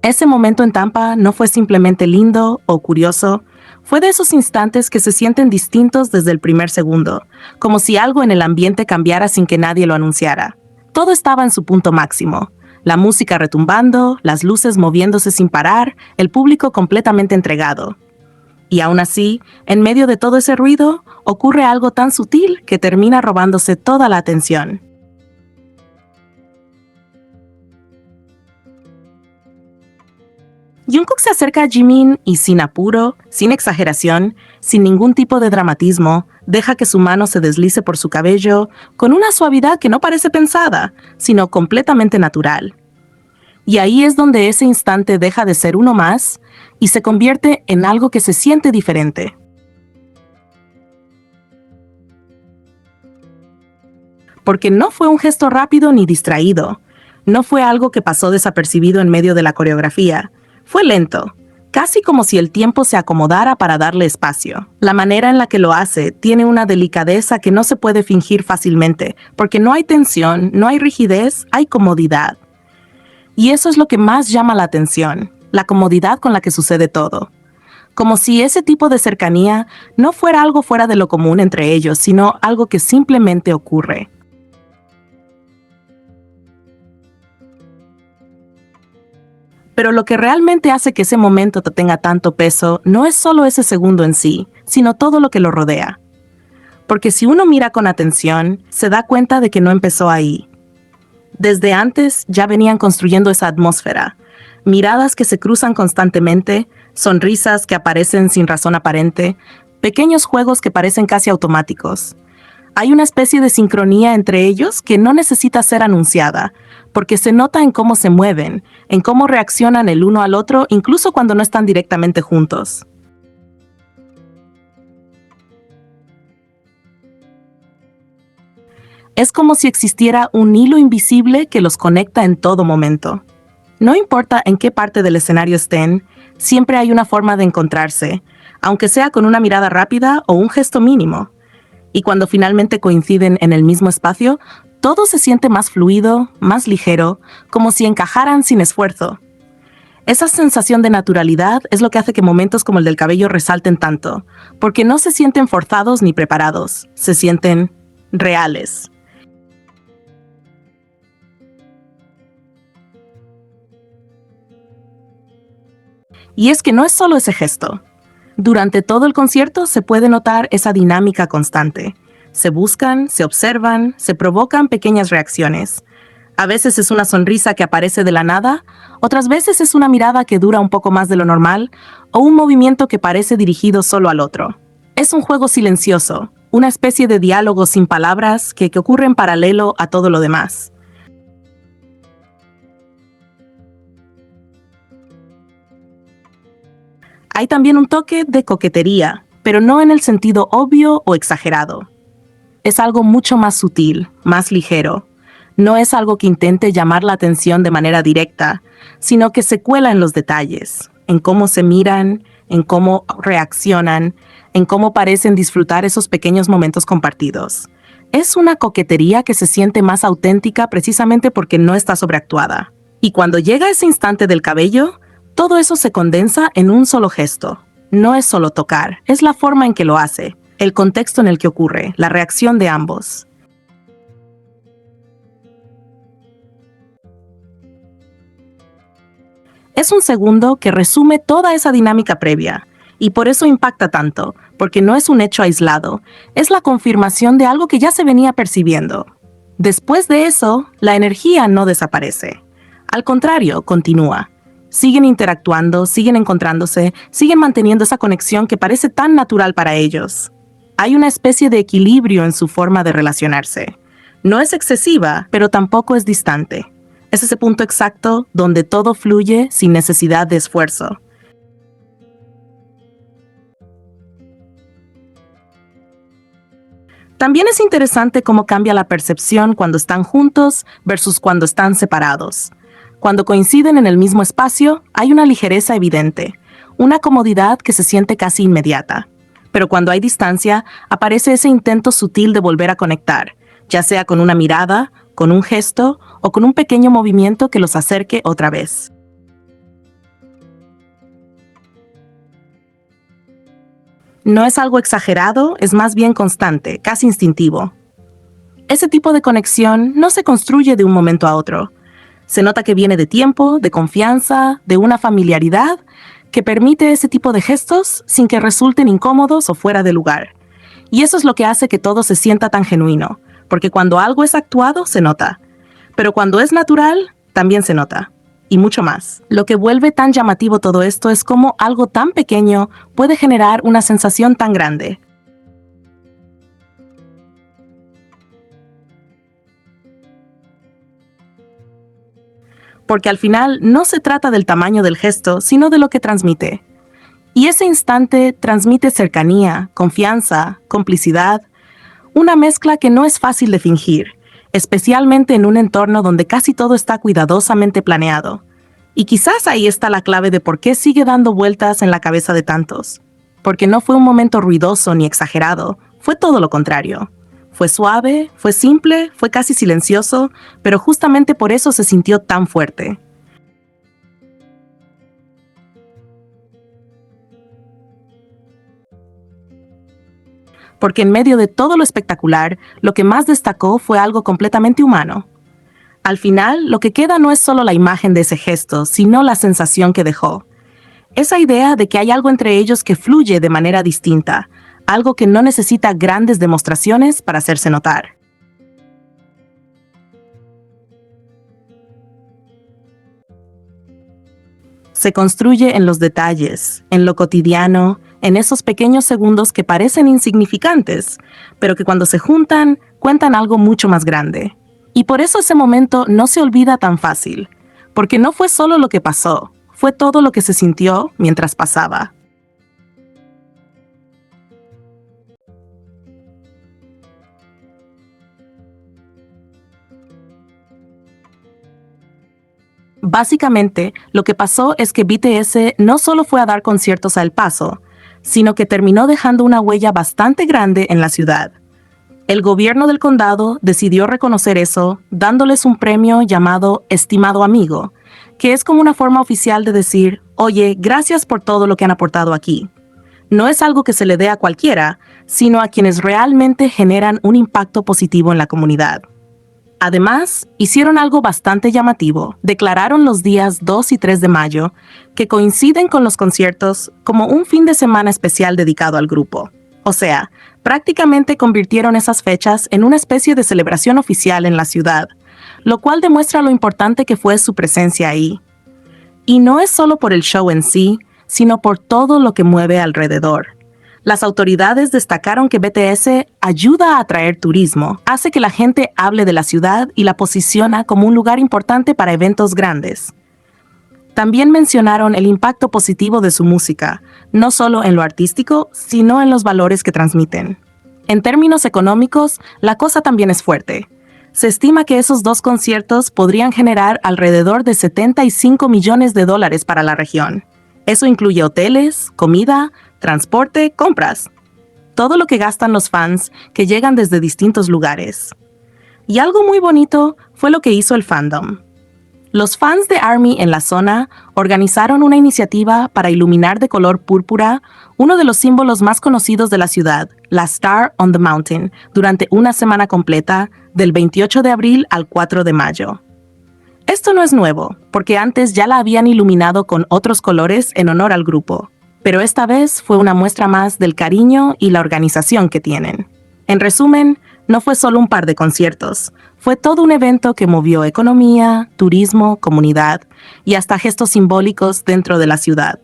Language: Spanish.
Ese momento en Tampa no fue simplemente lindo o curioso, fue de esos instantes que se sienten distintos desde el primer segundo, como si algo en el ambiente cambiara sin que nadie lo anunciara. Todo estaba en su punto máximo. La música retumbando, las luces moviéndose sin parar, el público completamente entregado. Y aún así, en medio de todo ese ruido, ocurre algo tan sutil que termina robándose toda la atención. Jungkook se acerca a Jimin y sin apuro, sin exageración, sin ningún tipo de dramatismo, deja que su mano se deslice por su cabello con una suavidad que no parece pensada, sino completamente natural. Y ahí es donde ese instante deja de ser uno más y se convierte en algo que se siente diferente. Porque no fue un gesto rápido ni distraído, no fue algo que pasó desapercibido en medio de la coreografía. Fue lento, casi como si el tiempo se acomodara para darle espacio. La manera en la que lo hace tiene una delicadeza que no se puede fingir fácilmente, porque no hay tensión, no hay rigidez, hay comodidad. Y eso es lo que más llama la atención, la comodidad con la que sucede todo. Como si ese tipo de cercanía no fuera algo fuera de lo común entre ellos, sino algo que simplemente ocurre. Pero lo que realmente hace que ese momento tenga tanto peso no es solo ese segundo en sí, sino todo lo que lo rodea. Porque si uno mira con atención, se da cuenta de que no empezó ahí. Desde antes ya venían construyendo esa atmósfera, miradas que se cruzan constantemente, sonrisas que aparecen sin razón aparente, pequeños juegos que parecen casi automáticos. Hay una especie de sincronía entre ellos que no necesita ser anunciada, porque se nota en cómo se mueven, en cómo reaccionan el uno al otro, incluso cuando no están directamente juntos. Es como si existiera un hilo invisible que los conecta en todo momento. No importa en qué parte del escenario estén, siempre hay una forma de encontrarse, aunque sea con una mirada rápida o un gesto mínimo. Y cuando finalmente coinciden en el mismo espacio, todo se siente más fluido, más ligero, como si encajaran sin esfuerzo. Esa sensación de naturalidad es lo que hace que momentos como el del cabello resalten tanto, porque no se sienten forzados ni preparados, se sienten reales. Y es que no es solo ese gesto. Durante todo el concierto se puede notar esa dinámica constante. Se buscan, se observan, se provocan pequeñas reacciones. A veces es una sonrisa que aparece de la nada, otras veces es una mirada que dura un poco más de lo normal o un movimiento que parece dirigido solo al otro. Es un juego silencioso, una especie de diálogo sin palabras que ocurre en paralelo a todo lo demás. Hay también un toque de coquetería, pero no en el sentido obvio o exagerado. Es algo mucho más sutil, más ligero. No es algo que intente llamar la atención de manera directa, sino que se cuela en los detalles, en cómo se miran, en cómo reaccionan, en cómo parecen disfrutar esos pequeños momentos compartidos. Es una coquetería que se siente más auténtica precisamente porque no está sobreactuada. Y cuando llega ese instante del cabello, todo eso se condensa en un solo gesto. No es solo tocar, es la forma en que lo hace, el contexto en el que ocurre, la reacción de ambos. Es un segundo que resume toda esa dinámica previa, y por eso impacta tanto, porque no es un hecho aislado, es la confirmación de algo que ya se venía percibiendo. Después de eso, la energía no desaparece. Al contrario, continúa. Siguen interactuando, siguen encontrándose, siguen manteniendo esa conexión que parece tan natural para ellos. Hay una especie de equilibrio en su forma de relacionarse. No es excesiva, pero tampoco es distante. Es ese punto exacto donde todo fluye sin necesidad de esfuerzo. También es interesante cómo cambia la percepción cuando están juntos versus cuando están separados. Cuando coinciden en el mismo espacio, hay una ligereza evidente, una comodidad que se siente casi inmediata. Pero cuando hay distancia, aparece ese intento sutil de volver a conectar, ya sea con una mirada, con un gesto o con un pequeño movimiento que los acerque otra vez. No es algo exagerado, es más bien constante, casi instintivo. Ese tipo de conexión no se construye de un momento a otro. Se nota que viene de tiempo, de confianza, de una familiaridad que permite ese tipo de gestos sin que resulten incómodos o fuera de lugar. Y eso es lo que hace que todo se sienta tan genuino, porque cuando algo es actuado, se nota. Pero cuando es natural, también se nota. Y mucho más. Lo que vuelve tan llamativo todo esto es cómo algo tan pequeño puede generar una sensación tan grande. Porque al final no se trata del tamaño del gesto, sino de lo que transmite. Y ese instante transmite cercanía, confianza, complicidad, una mezcla que no es fácil de fingir, especialmente en un entorno donde casi todo está cuidadosamente planeado. Y quizás ahí está la clave de por qué sigue dando vueltas en la cabeza de tantos. Porque no fue un momento ruidoso ni exagerado, fue todo lo contrario. Fue suave, fue simple, fue casi silencioso, pero justamente por eso se sintió tan fuerte. Porque en medio de todo lo espectacular, lo que más destacó fue algo completamente humano. Al final, lo que queda no es solo la imagen de ese gesto, sino la sensación que dejó. Esa idea de que hay algo entre ellos que fluye de manera distinta, algo que no necesita grandes demostraciones para hacerse notar. Se construye en los detalles, en lo cotidiano, en esos pequeños segundos que parecen insignificantes, pero que cuando se juntan, cuentan algo mucho más grande. Y por eso ese momento no se olvida tan fácil, porque no fue solo lo que pasó, fue todo lo que se sintió mientras pasaba. Básicamente, lo que pasó es que BTS no solo fue a dar conciertos a El Paso, sino que terminó dejando una huella bastante grande en la ciudad. El gobierno del condado decidió reconocer eso, dándoles un premio llamado Estimado Amigo, que es como una forma oficial de decir, oye, gracias por todo lo que han aportado aquí. No es algo que se le dé a cualquiera, sino a quienes realmente generan un impacto positivo en la comunidad. Además, hicieron algo bastante llamativo. Declararon los días 2 y 3 de mayo, que coinciden con los conciertos, como un fin de semana especial dedicado al grupo. O sea, prácticamente convirtieron esas fechas en una especie de celebración oficial en la ciudad, lo cual demuestra lo importante que fue su presencia ahí. Y no es solo por el show en sí, sino por todo lo que mueve alrededor. Las autoridades destacaron que BTS ayuda a atraer turismo, hace que la gente hable de la ciudad y la posiciona como un lugar importante para eventos grandes. También mencionaron el impacto positivo de su música, no solo en lo artístico, sino en los valores que transmiten. En términos económicos, la cosa también es fuerte. Se estima que esos dos conciertos podrían generar alrededor de $75 millones para la región. Eso incluye hoteles, comida, transporte, compras. Todo lo que gastan los fans que llegan desde distintos lugares. Y algo muy bonito fue lo que hizo el fandom. Los fans de ARMY en la zona organizaron una iniciativa para iluminar de color púrpura uno de los símbolos más conocidos de la ciudad, la Star on the Mountain, durante una semana completa, del 28 de abril al 4 de mayo. Esto no es nuevo, porque antes ya la habían iluminado con otros colores en honor al grupo, pero esta vez fue una muestra más del cariño y la organización que tienen. En resumen, no fue solo un par de conciertos, fue todo un evento que movió economía, turismo, comunidad y hasta gestos simbólicos dentro de la ciudad.